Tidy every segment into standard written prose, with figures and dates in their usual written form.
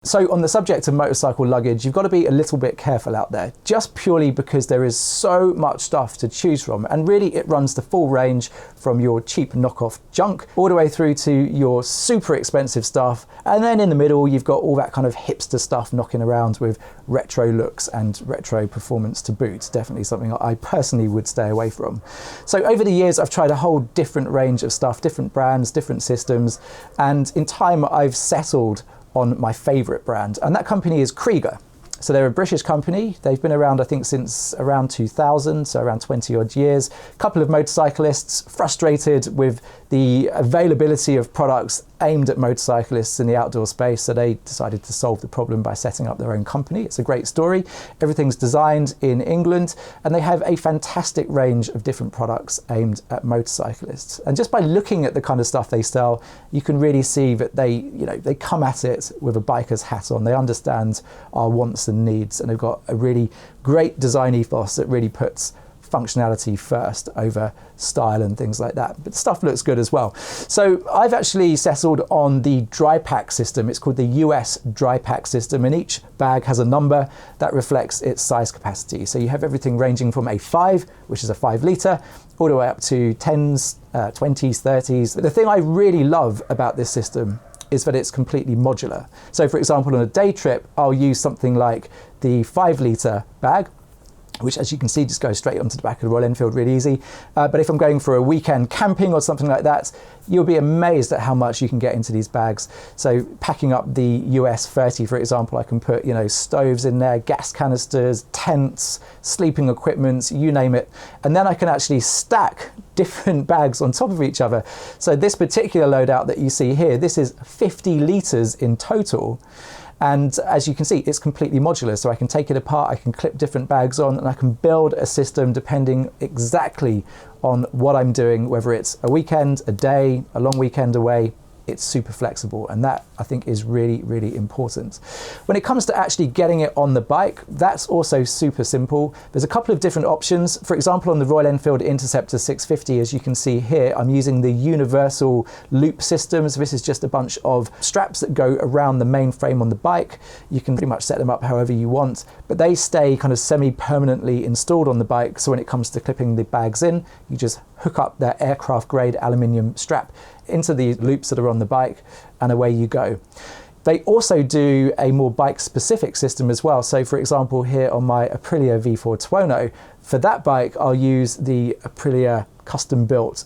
So on the subject of motorcycle luggage, you've got to be a little bit careful out there, just purely because there is so much stuff to choose from. And really it runs the full range from your cheap knockoff junk all the way through to your super expensive stuff. And then in the middle, you've got all that kind of hipster stuff knocking around with retro looks and retro performance to boot. Definitely something I personally would stay away from. So over the years, I've tried a whole different range of stuff, different brands, different systems. And in time, I've settled on my favorite brand, and that company is Kriega. So they're a British company. They've been around, I think, since around 2000, so around 20 odd years. A couple of motorcyclists frustrated with the availability of products aimed at motorcyclists in the outdoor space, so they decided to solve the problem by setting up their own company. It's a great story. Everything's designed in England, and they have a fantastic range of different products aimed at motorcyclists. And just by looking at the kind of stuff they sell, you can really see that they come at it with a biker's hat on. They understand our wants and needs, and they've got a really great design ethos that really puts functionality first over style and things like that. But stuff looks good as well. So I've actually settled on the Drypack system. It's called the US-Drypack System, and each bag has a number that reflects its size capacity. So you have everything ranging from a 5, which is a 5 litre, all the way up to 10s, 20s, 30s. But the thing I really love about this system is that it's completely modular. So for example, on a day trip, I'll use something like the 5 litre bag, which, as you can see, just goes straight onto the back of the Royal Enfield really easy. But if I'm going for a weekend camping or something like that, you'll be amazed at how much you can get into these bags. So packing up the US 30, for example, I can put, stoves in there, gas canisters, tents, sleeping equipment, you name it. And then I can actually stack different bags on top of each other. So this particular loadout that you see here, this is 50 litres in total. And as you can see, it's completely modular. So I can take it apart, I can clip different bags on, and I can build a system depending exactly on what I'm doing, whether it's a weekend, a day, a long weekend away. It's super flexible, and that I think is really, really important. When it comes to actually getting it on the bike, that's also super simple. There's a couple of different options. For example, on the Royal Enfield Interceptor 650, as you can see here, I'm using the universal loop systems. This is just a bunch of straps that go around the main frame on the bike. You can pretty much set them up however you want, but they stay kind of semi-permanently installed on the bike. So when it comes to clipping the bags in, you just hook up that aircraft grade aluminium strap into the loops that are on the bike, and away you go. They also do a more bike specific system as well. So for example, here on my Aprilia V4 Tuono, for that bike, I'll use the Aprilia custom built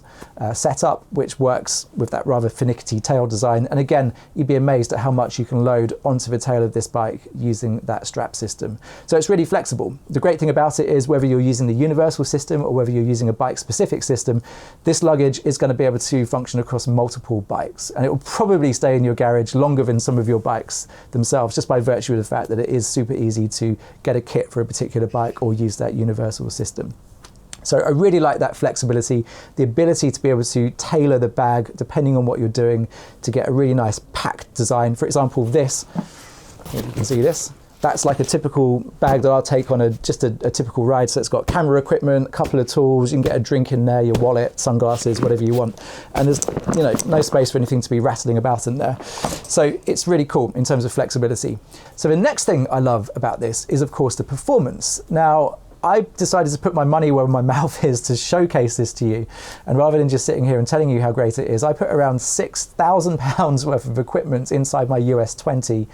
setup, which works with that rather finicky tail design. And again, you'd be amazed at how much you can load onto the tail of this bike using that strap system. So it's really flexible. The great thing about it is whether you're using the universal system or whether you're using a bike specific system, this luggage is going to be able to function across multiple bikes, and it will probably stay in your garage longer than some of your bikes themselves, just by virtue of the fact that it is super easy to get a kit for a particular bike or use that universal system. So I really like that flexibility, the ability to be able to tailor the bag depending on what you're doing to get a really nice packed design. For example, this, if you can see this, that's like a typical bag that I'll take on just a typical ride. So it's got camera equipment, a couple of tools, you can get a drink in there, your wallet, sunglasses, whatever you want. And there's no space for anything to be rattling about in there. So it's really cool in terms of flexibility. So the next thing I love about this is, of course, the performance. Now, I decided to put my money where my mouth is to showcase this to you. And rather than just sitting here and telling you how great it is, I put around £6,000 worth of equipment inside my US 20,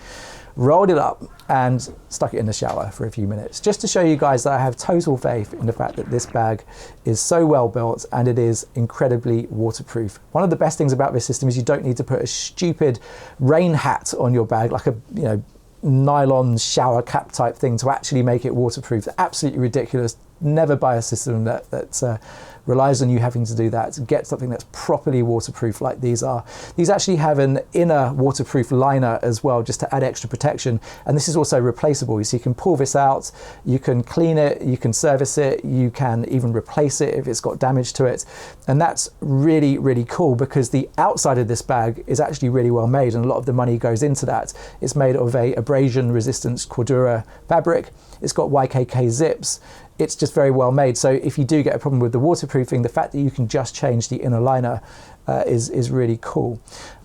rolled it up and stuck it in the shower for a few minutes, just to show you guys that I have total faith in the fact that this bag is so well built and it is incredibly waterproof. One of the best things about this system is you don't need to put a stupid rain hat on your bag, like a nylon shower cap type thing, to actually make it waterproof. Absolutely ridiculous. Never buy a system that relies on you having to do that. Get something that's properly waterproof like these are. These actually have an inner waterproof liner as well, just to add extra protection. And this is also replaceable. So you can pull this out, you can clean it, you can service it, you can even replace it if it's got damage to it. And that's really, really cool, because the outside of this bag is actually really well made, and a lot of the money goes into that. It's made of a abrasion resistant Cordura fabric. It's got YKK zips. It's just very well made. So if you do get a problem with the waterproofing, the fact that you can just change the inner liner is really cool.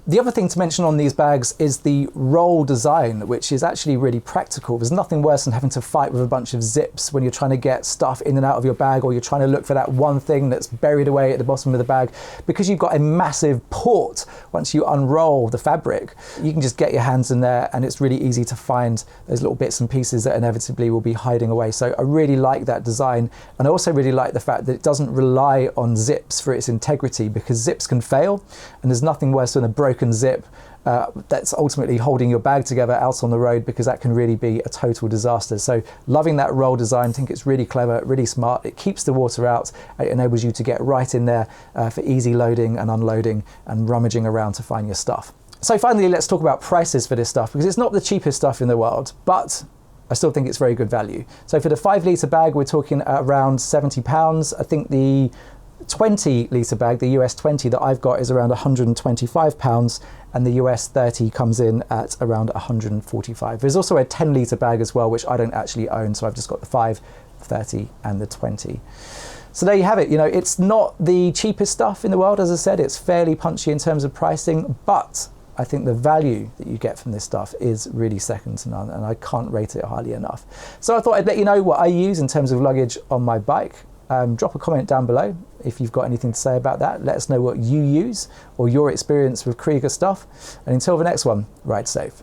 The other thing to mention on these bags is the roll design, which is actually really practical. There's nothing worse than having to fight with a bunch of zips when you're trying to get stuff in and out of your bag, or you're trying to look for that one thing that's buried away at the bottom of the bag. Because you've got a massive port, once you unroll the fabric, you can just get your hands in there and it's really easy to find those little bits and pieces that inevitably will be hiding away. So I really like that design. And I also really like the fact that it doesn't rely on zips for its integrity, because zips can fail, and there's nothing worse than a broken zip that's ultimately holding your bag together out on the road, because that can really be a total disaster. So loving that roll design, I think it's really clever, really smart. It keeps the water out. It enables you to get right in there for easy loading and unloading and rummaging around to find your stuff. So finally, let's talk about prices for this stuff, because it's not the cheapest stuff in the world, but I still think it's very good value. So for the 5 litre bag, we're talking around £70. I think the 20 litre bag, the US 20 that I've got, is around £125, and the US 30 comes in at around £145. There's also a 10 litre bag as well, which I don't actually own, so I've just got the 5, 30 and the 20. So there you have it. You know, it's not the cheapest stuff in the world, as I said. It's fairly punchy in terms of pricing, but I think the value that you get from this stuff is really second to none, and I can't rate it highly enough. So I thought I'd let you know what I use in terms of luggage on my bike. Drop a comment down below if you've got anything to say about that. Let us know what you use or your experience with Kriega stuff. And until the next one, ride safe.